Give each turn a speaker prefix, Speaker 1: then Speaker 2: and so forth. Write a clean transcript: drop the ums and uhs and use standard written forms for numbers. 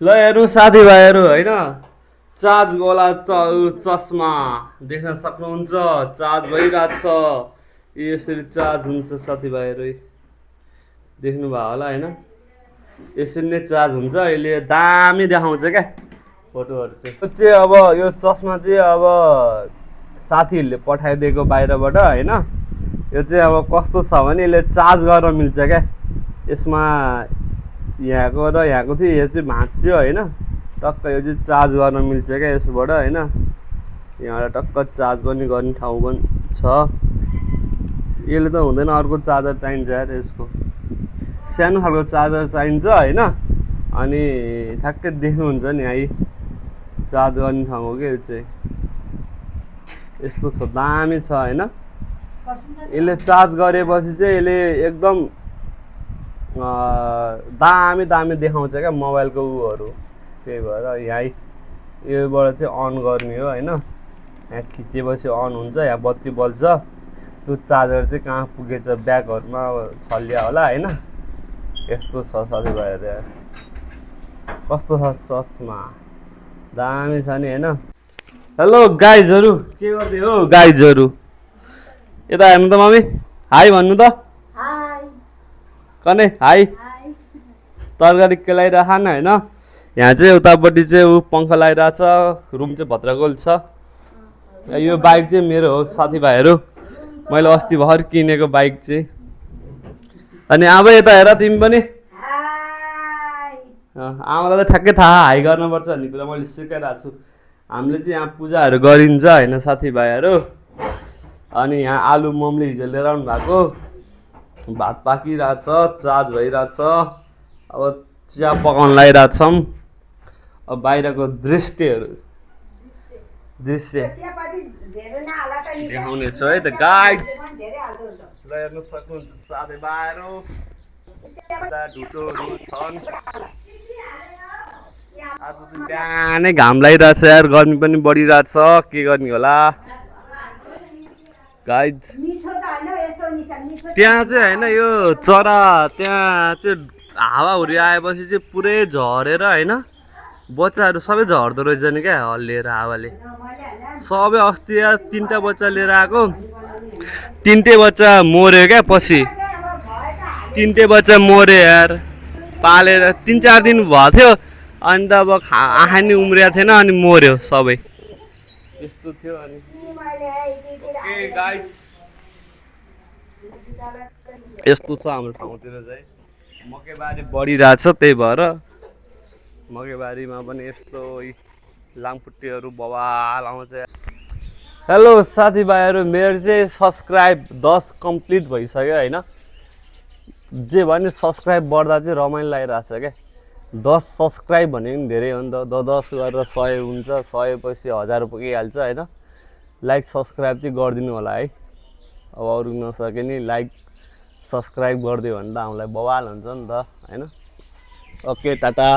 Speaker 1: ल हेर्नु साथीभाइहरू होइन चार्जवाला चस्मा देख्न सक्नुहुन्छ चार्ज भइरहेको छ यसरी चार्ज हुन्छ साथीभाइहरू देख्नुभयो होला होइन यसरी नै चार्ज हुन्छ यसले दामी देखाउँछ क्या फोटोहरू चाहिँ अब यो चस्मा चाहिँ अब साथीहरूले पठाइदिएको बाहिरबाट होइन यो चाहिँ अब कस्तो छ भने यसले चार्ज गर्न मिल्छ क्या यसमा यहाँको र यहाँको थियो यो चाहिँ भाँच्यो होइन टक्क यो चाहिँ चार्ज गर्न मिल्छ क्या यसबाट होइन यहाँबाट टक्क चार्ज पनि गर्ने ठाउँ पनि छ यसले त हुँदैन अर्को चार्जर चाहिन्छ यार यसको सानो खालको चार्जर चाहिन्छ होइन अनि ठ्याक्कै देख्नुहुन्छ नि है चार्ज गर्ने ठाउँ हो क्या यो चाहिँ यस्तो छ दामी छ होइन यसले चार्ज गरेपछि चाहिँ यसले एकदम दामी दामी देखाउँछ क्या मोबाइलको उहरू त्यही भएर यहाँ योबाट चाहिँ अन गर्ने हो होइन यहाँ खिचेपछि अन हुन्छ यहाँ बत्ती बल्छ त्यो चार्जर चाहिँ कहाँ पुगेछ ब्यागहरूमा छल्ल्या होला होइन यस्तो छ साथीभाइहरू यार कस्तो छ चस्मा दामी छ नि होइन हेलो गाइजहरू के गर्दै हो गाइजहरू यता हेर्नु त मम्मी हाई भन्नु त कने हाई तरकारी केलाइरहेको खान होइन यहाँ चाहिँ उतापट्टि चाहिँ ऊ पङ्खा लगाइरहेछ रुम चाहिँ भद्रगोल छ यो बाइक चाहिँ मेरो हो साथीभाइहरू मैले अस्ति भर्खर किनेको बाइक चाहिँ अनि अब यता हेर तिमी पनि आमालाई त ठ्याक्कै थाहा हाई गर्नुपर्छ भन्ने कुरा मैले सिकाइरहेको छु हामीले चाहिँ यहाँ पूजाहरू गरिन्छ होइन साथीभाइहरू अनि यहाँ आलु ममले हिजो लिएर आउनु भएको भात पाकिरहेछ चार्ज भइरहेछ अब चिया पकाउन लागिरहेछौँ अब बाहिरको दृश्य देखाउने छ है त गाइज ल हेर्नु सक्नुहुन्छ साथीभाइहरू ढुटोहरू छन् आज त बिहानै घाम लागिरहेछ यार गर्मी पनि बढिरहेछ के गर्ने होला गाइज त्यहाँ चाहिँ होइन यो चरा त्यहाँ चाहिँ हावाहुरी आएपछि चाहिँ पुरै झरेर होइन बच्चाहरू सबै झर्दो रहेछ नि क्या हल्लिएर हावाले सबै अस्ति यार 3टा बच्चा लिएर आएको 3टै बच्चा मर्यो क्या पछि 3टै बच्चा मर्यो यार पालेर 3-4 दिन भएको थियो अनि त अब आँखा नि उम्रिएको थिएन अनि मर्यो सबै यस्तो थियो अनि ओके गाइज यस्तो छ हाम्रो ठाउँतिर चाहिँ मकैबारी बढिरहेछ त्यही भएर मकैबारीमा पनि यस्तो लामखुट्टेहरू बवाल आउँछ हेलो साथीभाइहरू मेरो चाहिँ सब्सक्राइब 10 कम्प्लिट भइसक्यो होइन जे भने सब्सक्राइब बढ्दा चाहिँ रमाइलो लागिरहेछ क्या 10 सब्सक्राइब भनेको पनि धेरै हो नि त 10 गरेर 100 हुन्छ 100 पछि 1000 पुगिहाल्छ होइन लाइक सब्सक्राइब चाहिँ गरिदिनु होला है अब अरू नसके नि लाइक सब्सक्राइब गरिदियो भने त हामीलाई बवाल हुन्छ नि त होइन ओके टाटा